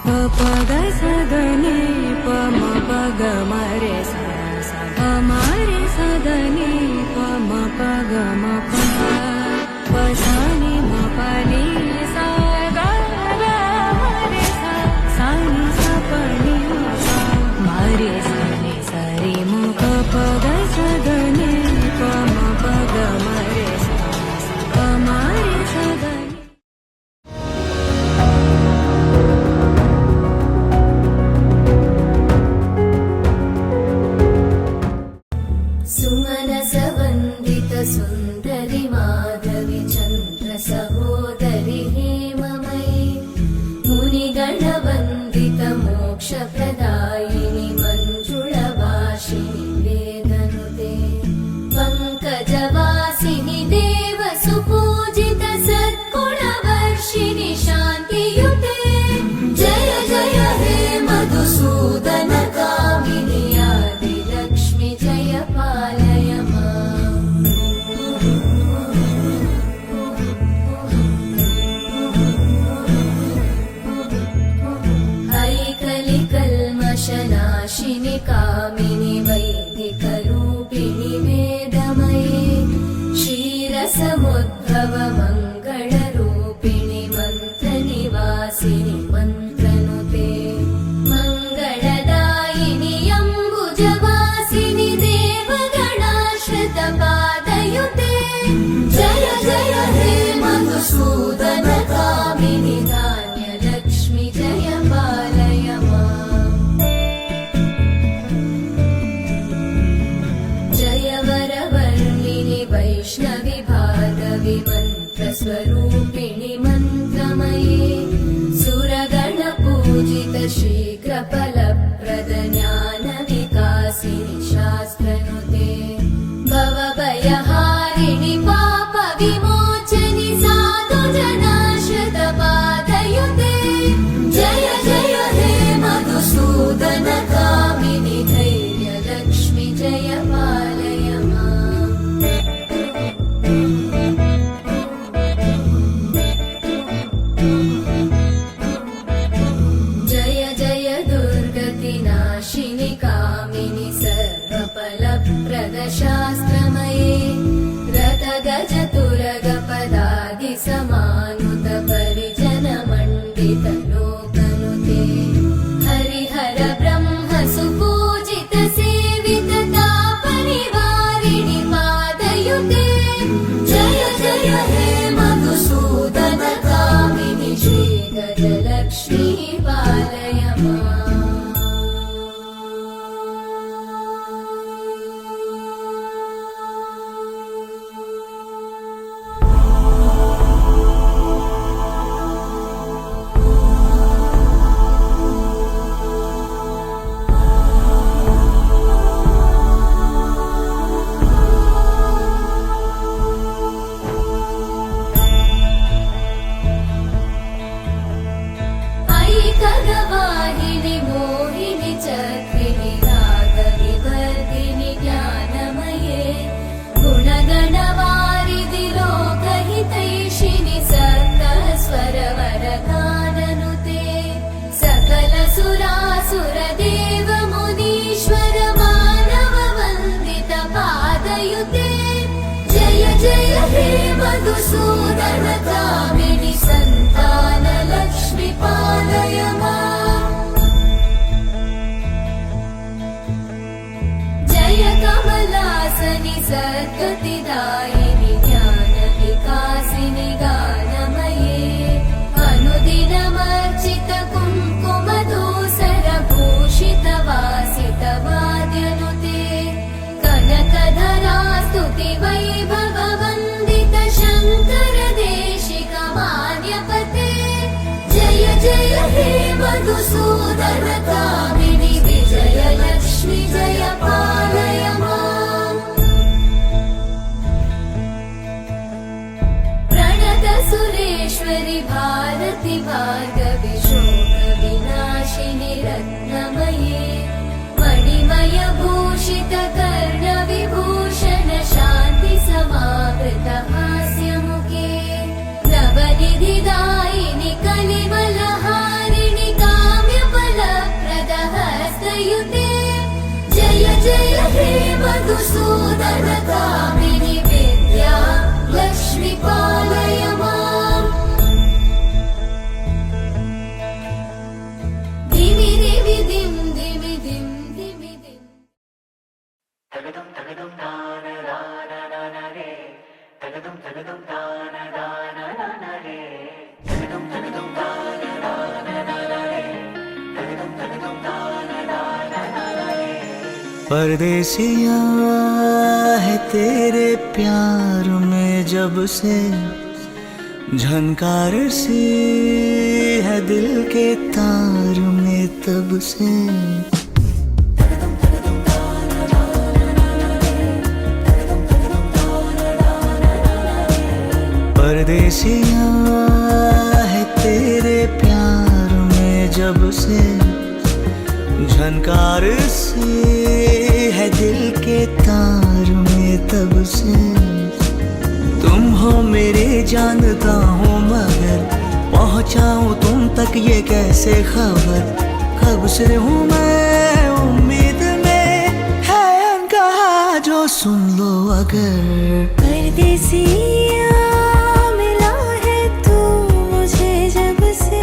पग सदनी पम पग मरे सा सा मरे सदनी पम पग म पसानी म पनि सा गा मरे सा सानी सा पनि सा मरे सनी सरी म पग सदनी पम पग मरे सा सा मरे सदनी सुन्दरि माधवी चन्द्र सहोदरि हेममयी मुनिगणवन्दित मोक्षप्रदायिनि मञ्जुळभाषिणि वेदनुते पङ्कजवासिनि देवसुपूजित सद्गुणवर्षिणि शान्तियुते जय जय हे मधुसूदन कामिनि आदिलक्ष्मि जय पालय नाशिनि कामिनि वैदिकरूपिणि वेदमये क्षीरसमुद्भव मङ्गलरूपिणि मन्त्रनिवासिनि मन्त्रनुते मङ्गलदायिनि अम्बुजवासिनि देवगणाश्रितपादयुते जय जय हे मधुसूदन कामिनि धान्यलक्ष्मि जय पालय वैष्णवि भार्गवि मन्त्रस्वरूपिणि मन्त्रमये सुरगणपूजित शीघ्रफलप्रद ज्ञानविकासिनि शास्त्रनुते भवभयहारिणि पापविमोचनि साधुजनाश्रितपादयुते जय जय हे मधुसूदन कामिनि धैर्यलक्ष्मि जय पालय शास्त्रमये रथगजतुरगपदादि समानुत परिजन मण्डित लोकनुते हरिहर ब्रह्म सुपूजित सेवित तापनिवारिणि पादयुते जय जय हे मधुसूदन कामिनि श्रीगजलक्ष्मी पालय वाहिनि मोहिनि चक्रिणि रागविवर्धिनि ज्ञानमये गुणगणवारिधि लोकहितैषिणि सकलस्वरवरगाननुते सकल सुरासुरदेव मुनीश्वर मानव वन्दित पादयुते जय जय हे मधुसूदन कामिनि सन्तान लक्ष्मि पालय जय कमलासनि सद्गतिदायिनि ज्ञानविकासिनि गानमये अनुदिनमर्चित कुङ्कुमधूसर भूषित वासित वाद्यनुते कनकधरा स्तुति वैभव वन्दित शङ्कर देशिक मान्यपते जय जय हे मधुसूदन कामिनि विजय लक्ष्मि जय पालय प्रणत सुरेश्वरि भारति भार्गवि शोक विनाशिनि रत्नमये मणिमय भूषित कर्ण विभूषण शान्ति समावृत हास्यमुखे नवनिधिदायिनि कलिमलहारिणि काम मधुसूदन कामिनि विद्या लक्ष्मी पालय माम् धिमि धिमि धिं धिमि धिं धिमि धिम् परदेसिया है तेरे प्यार में जब से झनकार सी है दिल के तार में तब से परदेसिया है तेरे प्यार में जब से झनकार सी है दिल के तार में तब से तुम हो मेरे जानता हूँ मगर पहुँचाऊँ तुम तक ये कैसे खबर कब से हूँ मैं उम्मीद में है अनकहा जो सुन लो अगर परदेसिया मिला है तू मुझे जब से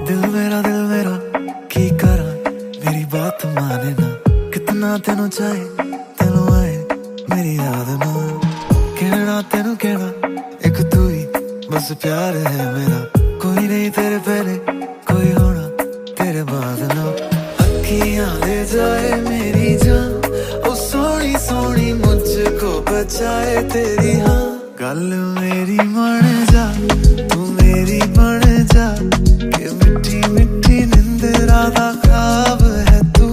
दिल मेरा की करा मेरी बात माने ना कितना तेनू चाहे तेनू आए मेरी याद ना कहना एक तू ही बस प्यार है मेरा कोई नहीं तेरे पहले कोई होना तेरे बाद ना अखियां ले जाए मेरी जान ओ सोनी सोनी मुझको बचाए तेरी हाँ गल मेरी मान जा तू मेरी बन जा कि मिठी मिठी निंदरा दा ख्वाब है तू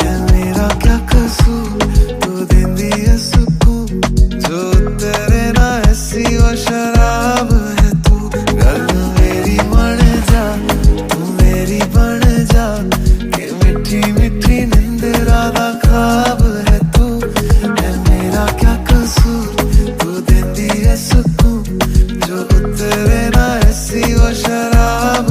है मेरा क्या कसूर तू देंदी है सुकून जो तेरे ना ऐसी वो शराब है तू गल मेरी बन जा तू मेरी बन जा कि मिठी मिठी निंदरा दा ख्वाब है तू है मेरा क्या कसूर तू देंदी है सुकून जो तेरे ना ऐसी वो शराब